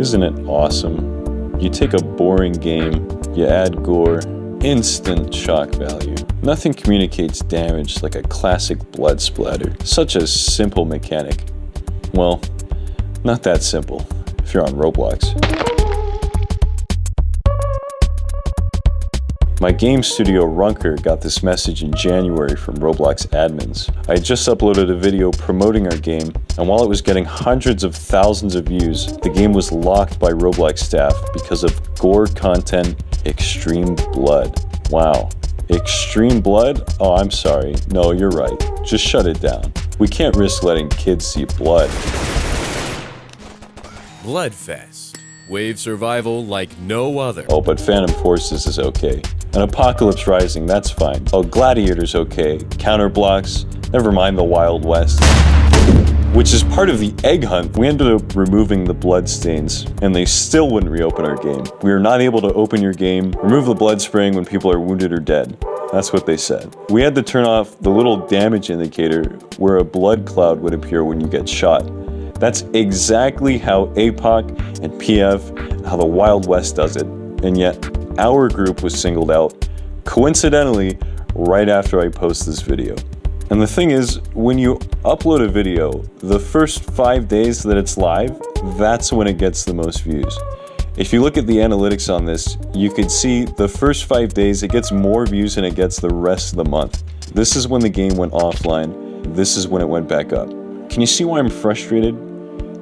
Isn't it awesome? You take a boring game, you add gore, instant shock value. Nothing communicates damage like a classic blood splatter. Such a simple mechanic. Well, not that simple if you're on Roblox. My game studio Runker got this message in January from Roblox admins. I had just uploaded a video promoting our game, and while it was getting hundreds of thousands of views, the game was locked by Roblox staff because of gore content, extreme blood. Wow. Extreme blood? Oh, I'm sorry. No, you're right. Just shut it down. We can't risk letting kids see blood. Bloodfest. Wave survival like no other. Oh, but Phantom Forces is okay. And Apocalypse Rising, that's fine. Oh, Gladiator's okay. Counter Blocks, never mind the Wild West. Which is part of the egg hunt. We ended up removing the blood stains, and they still wouldn't reopen our game. We are not able to open your game, remove the blood spraying when people are wounded or dead. That's what they said. We had to turn off the little damage indicator where a blood cloud would appear when you get shot. That's exactly how APOC and PF, how the Wild West does it. And yet, our group was singled out, coincidentally, right after I post this video. And the thing is, when you upload a video, the first 5 days that it's live, that's when it gets the most views. If you look at the analytics on this, you could see the first 5 days, it gets more views than it gets the rest of the month. This is when the game went offline. This is when it went back up. Can you see why I'm frustrated?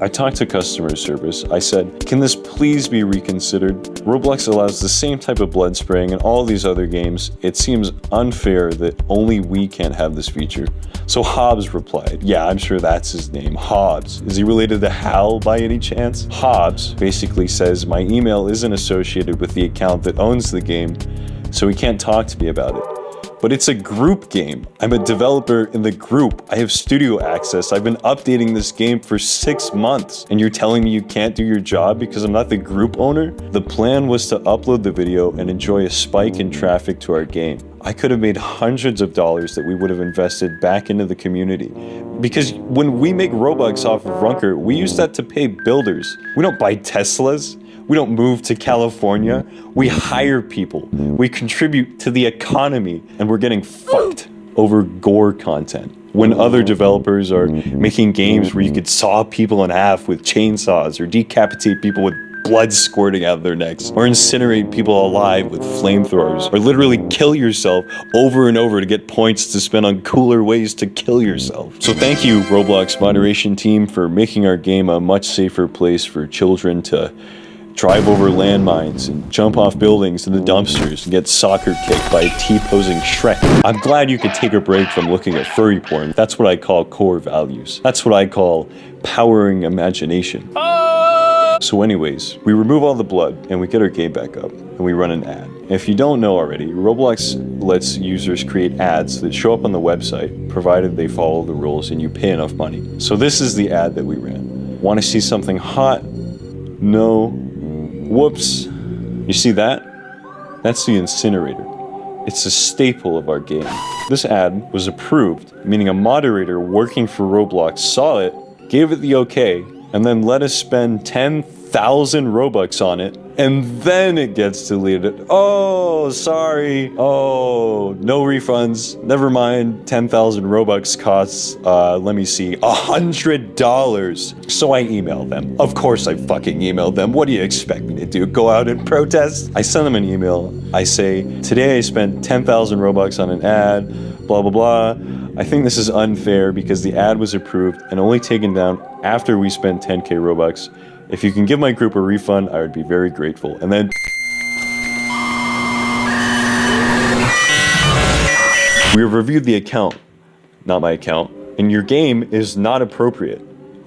I talked to customer service. I said, can this please be reconsidered? Roblox allows the same type of blood spraying in all these other games. It seems unfair that only we can't have this feature. So Hobbs replied, yeah, I'm sure that's his name, Hobbs. Is he related to Hal by any chance? Hobbs basically says my email isn't associated with the account that owns the game, so he can't talk to me about it. But it's a group game. I'm a developer in the group. I have studio access. I've been updating this game for 6 months. And you're telling me you can't do your job because I'm not the group owner? The plan was to upload the video and enjoy a spike in traffic to our game. I could have made hundreds of dollars that we would have invested back into the community. Because when we make Robux off of Runker, we use that to pay builders. We don't buy Teslas. We don't move to California. We hire people. We contribute to the economy, and we're getting fucked over gore content. When other developers are making games where you could saw people in half with chainsaws or decapitate people with blood squirting out of their necks, or incinerate people alive with flamethrowers, or literally kill yourself over and over to get points to spend on cooler ways to kill yourself. So thank you, Roblox moderation team, for making our game a much safer place for children to drive over landmines and jump off buildings into dumpsters and get soccer kicked by a T-posing Shrek. I'm glad you could take a break from looking at furry porn. That's what I call core values. That's what I call powering imagination. So anyways, we remove all the blood and we get our game back up and we run an ad. If you don't know already, Roblox lets users create ads that show up on the website, provided they follow the rules and you pay enough money. So this is the ad that we ran. Want to see something hot? No. Whoops. You see that? That's the incinerator. It's a staple of our game. This ad was approved, meaning a moderator working for Roblox saw it, gave it the okay, and then let us spend 10,000 Robux on it, and then it gets deleted. Oh, sorry. Oh, no refunds. Never mind. 10,000 Robux costs, let me see, $100. So I emailed them. Of course I fucking emailed them. What do you expect me to do? Go out and protest? I send them an email. I say, today I spent 10,000 Robux on an ad, blah, blah, blah. I think this is unfair because the ad was approved and only taken down after we spent 10k Robux. If you can give my group a refund, I would be very grateful. And then we have reviewed the account, not my account, and your game is not appropriate.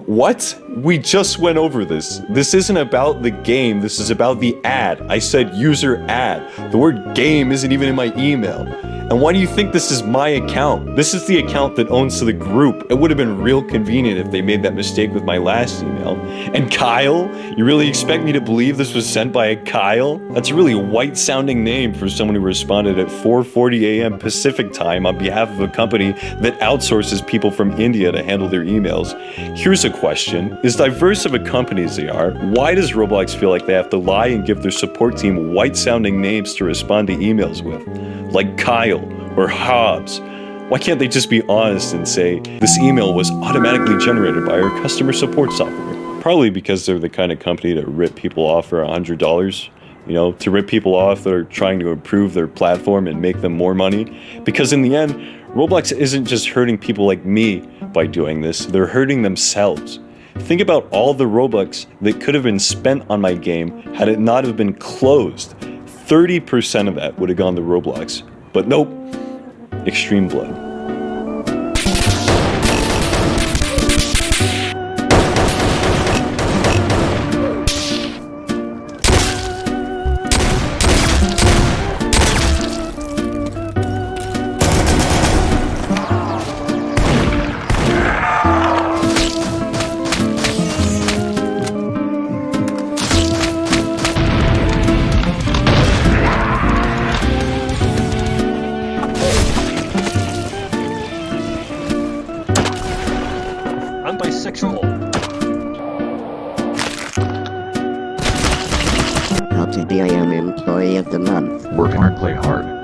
What? We just went over this. This isn't about the game, this is about the ad. I said user ad. The word game isn't even in my email. And why do you think this is my account? This is the account that owns the group. It would have been real convenient if they made that mistake with my last email. And Kyle? You really expect me to believe this was sent by a Kyle? That's a really white-sounding name for someone who responded at 4:40 a.m. Pacific time on behalf of a company that outsources people from India to handle their emails. Here's a question. As diverse of a company as they are, why does Roblox feel like they have to lie and give their support team white-sounding names to respond to emails with? Like Kyle or Hobbs. Why can't they just be honest and say, this email was automatically generated by our customer support software? Probably because they're the kind of company to rip people off for $100. You know, to rip people off that are trying to improve their platform and make them more money. Because in the end, Roblox isn't just hurting people like me by doing this, they're hurting themselves. Think about all the Robux that could have been spent on my game had it not have been closed. 30% of that would have gone to Roblox. But nope, Extreme Blood. I'm bisexual. LTBIM Employee of the Month. Work hard, play hard.